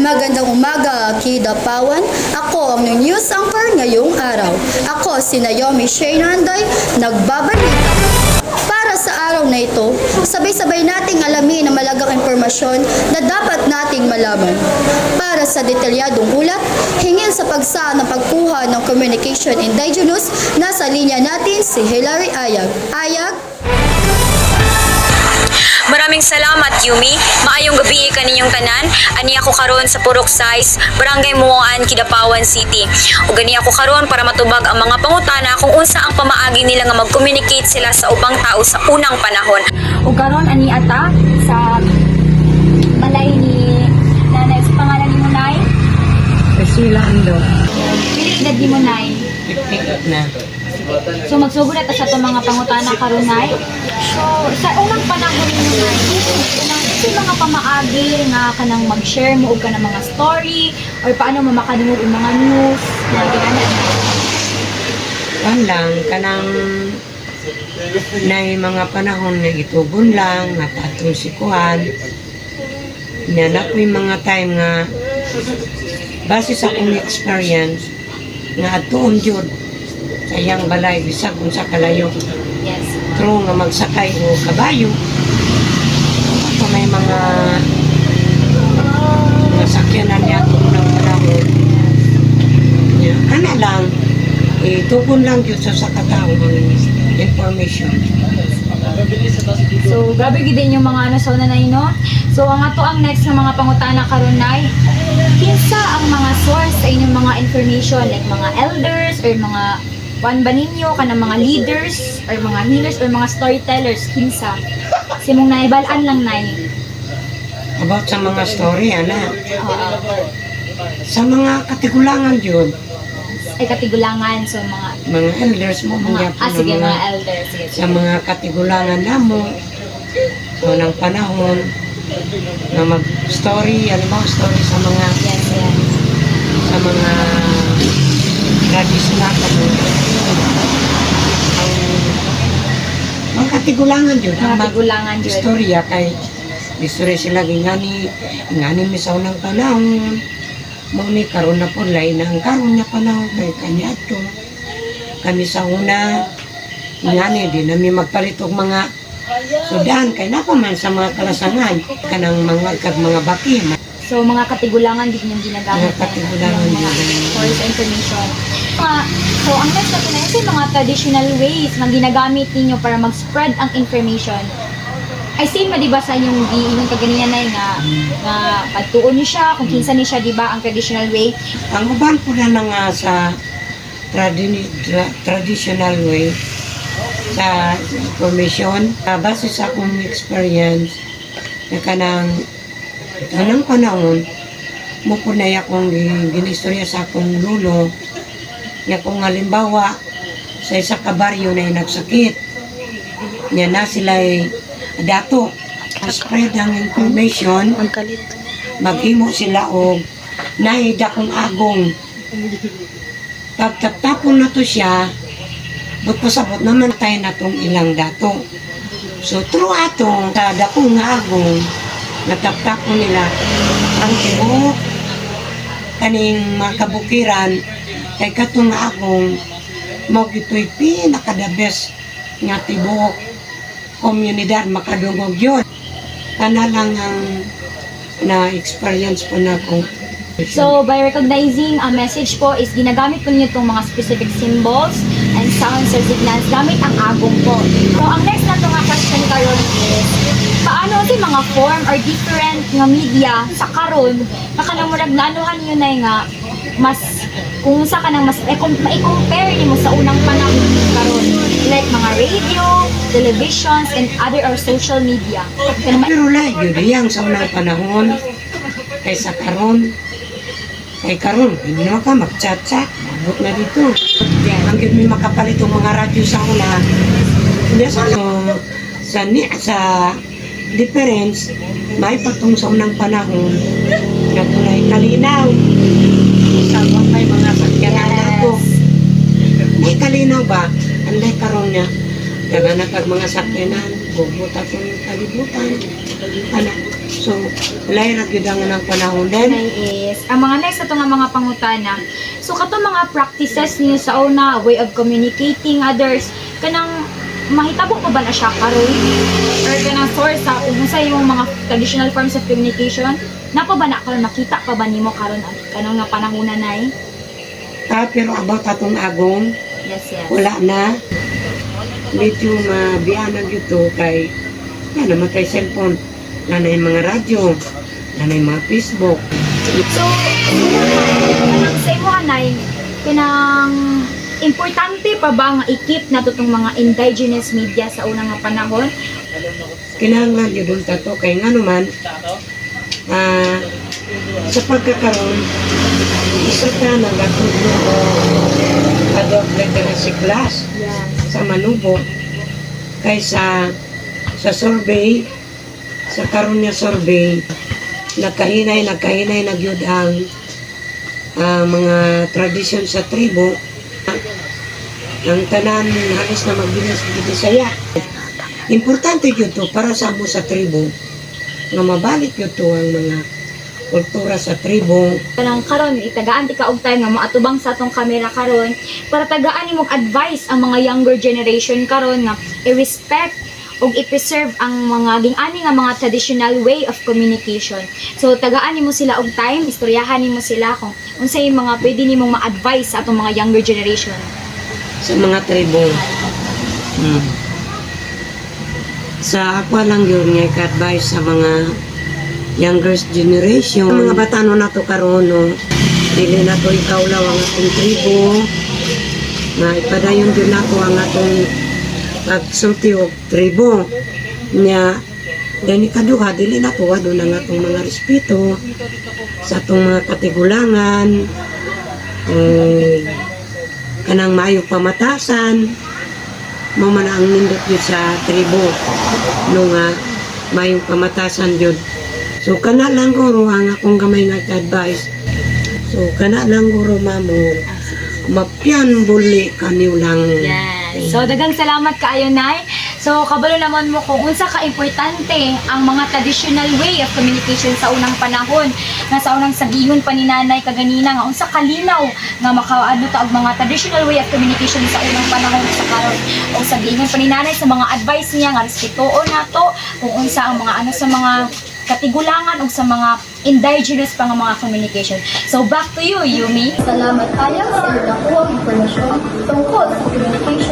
Magandang umaga, Kidapawan. Ako ang news anchor ngayong araw. Ako si Naomi Shane Randay, nagbabalita. Para sa araw na ito, sabay-sabay nating alamin ang malagang impormasyon na dapat nating malaman. Para sa detalyadong ulat, hingin sa pagsaan ng pagkuha ng Communication Indigenous, nasa linya natin si Hilary Ayag. Ayag? Maraming salamat, Yumi. Maayong gabi kaninyong tanan. Ani ako karon sa Purok Size, Barangay Muoan, Kidapawan City. Ug gani ako karon para matubag ang mga pangutana kung unsa ang pamaagi nila nga mag-communicate sila sa ubang tao sa unang panahon. Ug karon ani ata sa balay ni nanay, sa pangalan ni Munay. Sila ando. Pili edad ni Munay. 58 na. So magsugod na ta sa itong mga pangutana karunay. So sa unang panahon ni Munay, sa mga pamaagi nga kanang mag-share mo og kanang mga story or paano mo makadungog ang mga news na ginana. Kan lang kanang na mga panahon na itugon lang nga patong sikuan. Nya na po yung mga time nga base sa akong experience nga atuon jud sa iyang balay bisag unsa kalayo. Yes. True nga magsakay o kabayo. Ito may mga sakyanan niya kung ng panahon. Ana lang, tugon lang yun sa katao ang information. So, grabe gid din yung mga ano sa una na no. So, ang ato ang next na mga pangutana karunay. Kinsa ang mga source sa inyong mga information like mga elders or mga one ba ninyo kanang mga leaders or mga healers or mga storytellers kinsa? Si mong naibalaan lang nay. About sa mga story, ana. Sa mga katigulangan yun, Ay katigulangan so mga elders mo, mga sige mga elders sige. sa mga katigulangan namo, so ng panahon, na mag-story, story sa mga, Yes, yes. sa mga traditional mga katigulangan yun. Mga katigulangan yun. Istorya kay istorya sila ingani mi sa unang panahon. Muni karon na po lay na ang karon na panahon kay kanya ato. Kami sa una ingani din nami magpalit og mga sudan kay napaman sa mga kalasangan kanang mga baki. So mga katigulangan din yung ginagamit. Mga katigulangan ng mga yun. source information. So ang next natin na yung mga traditional ways na ginagamit ninyo para mag-spread ang information. I see mo diba sa inyong giingon kaganina na nga pagtuon niyo siya kung kinsa ni siya diba ang traditional way. Ang uban po na nga sa traditional way sa information, base sa akong experience na kanang anong panahon mo po na akong ginistorya sa akong lulo nga kung halimbawa sa isa ka baryo na nagsakit niya na sila dato spread ang information maghimo sila og naida kong agong pagtapon na to siya but pasabot naman tayo na tong ilang dato so true ato sa dakong agong nataptapon nila ang tibok kaning mga kabukiran kay katong agong mo gito'y pinaka-the best nga tibok komunidad makadungog yun. Kana lang ang na-experience po na ko. So by recognizing a message po is ginagamit po niyo itong mga specific symbols and sounds or signals gamit ang agong po. So ang next na ito nga question karon is paano si mga form or different nga media sa karon makanamurag naanuhan niyo na nga mas kung sa kanang mas i-compare nimo sa unang panahon karon like mga radio, televisions and other or social media. Pero like yun yang sa unang panahon kaysa karon kay karon hindi naman ka mag-chat-chat abot na dito ang yun may makapalit ang mga radyo sa una hindi sa difference may patong sa unang panahon na tunay kalinaw sa may mga sakyanan ako may kalinaw ba anlay karon niya daganag mga sakyanan bubuta kong kalibutan ano So, lain ra gyud ang ng panahon din. Is ang mga next na nga mga pangutana. So kato mga practices niyo sa una, way of communicating others, kanang mahitabo pa ba na siya karon? Or kanang source sa kung sa yung mga traditional forms of communication, napa ba na karon nakita pa ba nimo karon kanang nga panahonan nay? Pero about atong agong, Yes. wala na. Medyo mabianag yun to kay yan naman kay cellphone. Nanay mga radyo, nanay mga Facebook. So, kanang sa imo anay, kanang importante pa ba nga i-keep na itong mga indigenous media sa unang nga panahon? Kinahanglan yun tato kay nga naman sa pagkakaroon isa ka nagatudlo o adult literacy class sa Manubo kaysa sa survey sa karon nga survey nagkahinay nagyud ang mga tradisyon sa tribo ang tanan halos na magbinas Bisaya. Importante yun to para sa mo sa tribo nga mabalik yun to ang mga kultura sa tribo. Kanang karon itagaan ti ka og time nga moatubang sa atong kamera karon para tagaan nimong advice ang mga younger generation karon nga i-respect ug i-preserve ang mga ging-ani nga mga traditional way of communication. So tagaan nimo sila og time, istoryahan nimo sila kung unsay mga pwede nimong ma-advise sa atong mga younger generation. Sa mga tribo. Sa ako lang yun nga ka-advise sa mga younger generation. Mga batano na to karon no. Dili na to ikaw lang ang atong tribo. Nga ipadayon din ako ang atong pagsulti og tribo. Nya dani kaduha dili na to adun ang atong mga respeto sa atong mga katigulangan. Kanang maayong pamatasan mo man ang nindot yun sa tribo nung mayong pamatasan yun. So kana lang guro ang akong gamay nga advice. So kana lang guro mamo mapyan buli kaniw lang. Yes. So dagang salamat kaayo nay. So kabalo naman mo kung unsa ka importante ang mga traditional way of communication sa unang panahon nga sa unang sagihon pa ni nanay kaganina nga unsa kalinaw nga makaano ta og mga traditional way of communication sa unang panahon sa karon o sagihon pa ni nanay sa mga advice niya nga respetuon nato kung unsa ang mga ano sa mga katigulangan o sa mga indigenous pa nga mga communication. So back to you, Yumi. Salamat kaya sa iyong nakuha impormasyon tungkol sa communication